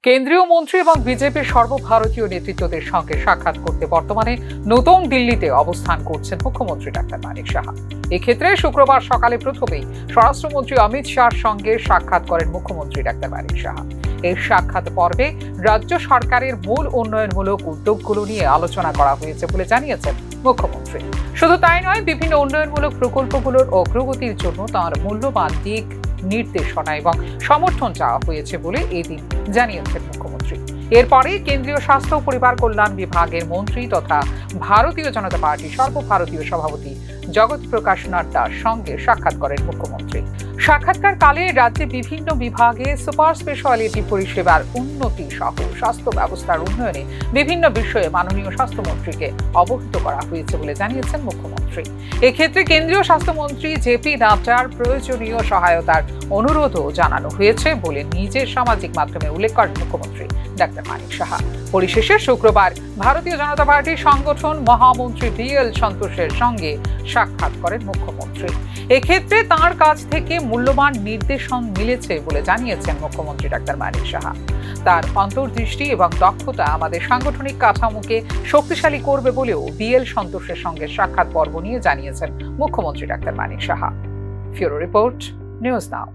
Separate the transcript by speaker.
Speaker 1: কেন্দ্রীয় মন্ত্রী এবং বিজেপির সর্বভারতীয় নেতৃত্বদের সঙ্গে সাক্ষাৎ করতে বর্তমানে নতুন দিল্লিতে অবস্থান করছেন মুখ্যমন্ত্রী ডাক্তার মানিক সাহা। এক্ষেত্রে শুক্রবার সকালে প্রথমেই স্বরাষ্ট্রমন্ত্রী অমিত শাহর সঙ্গে সাক্ষাৎ করেন মুখ্যমন্ত্রী ডাক্তার মানিক সাহা। এই সাক্ষাৎ পর্বে রাজ্য সরকারের মূল উন্নয়নমূলক উদ্যোগগুলো নিয়ে আলোচনা করা হয়েছে বলে জানিয়েছেন মুখ্যমন্ত্রী। শুধু তাই নয়, বিভিন্ন উন্নয়নমূলক প্রকল্পগুলোর অগ্রগতির জন্য তাঁর মূল্যবান দিক নির্দেশনা এবং সমর্থন চাওয়া হয়েছে বলে এদিন জানিয়েছেন মুখ্যমন্ত্রী। এরপরে কেন্দ্রীয় স্বাস্থ্য ও পরিবার কল্যাণ বিভাগের মন্ত্রী তথা ভারতীয় জনতা পার্টির সর্বভারতীয় সভাপতি জগৎ প্রকাশ নাড্ডার সঙ্গে সাক্ষাৎ করেন মুখ্যমন্ত্রী। সাক্ষাৎকার কালে রাজ্যে বিভিন্ন বিভাগে সুপার স্পেশালিটি পরিষেবার উন্নতি সহ স্বাস্থ্য ব্যবস্থার উন্নয়নে বিভিন্ন বিষয়ে মাননীয় স্বাস্থ্যমন্ত্রীকে অবহিত করা হয়েছে বলে জানিয়েছেন মুখ্যমন্ত্রী। এক্ষেত্রে কেন্দ্রীয় স্বাস্থ্যমন্ত্রী জেপি নাড্ডার প্রয়োজনীয় সহায়তার অনুরোধও জানানো হয়েছে বলে নিজের সামাজিক মাধ্যমে উল্লেখ করেন মুখ্যমন্ত্রী ডাক্তার মানিক সাহা। পরিশেষে শুক্রবার ভারতীয় জনতা পার্টির সংগঠন মহামন্ত্রী বিএল সন্তোষের সঙ্গে সাক্ষাৎ করেন মুখ্যমন্ত্রী। এক্ষেত্রে তাঁর কাছ থেকে মূল্যবান নির্দেশন মিলেছে বলে জানিয়েছেন মুখ্যমন্ত্রী ডাক্তার মানিক সাহা। তার অন্তর্দৃষ্টি এবং দক্ষতা আমাদের সাংগঠনিক কাঠামোকে শক্তিশালী করবে বলেও বিএল সন্তোষের সঙ্গে সাক্ষাৎ পর্ব নিয়ে জানিয়েছেন মুখ্যমন্ত্রী doctor Manik Saha. Bureau report, news নাও।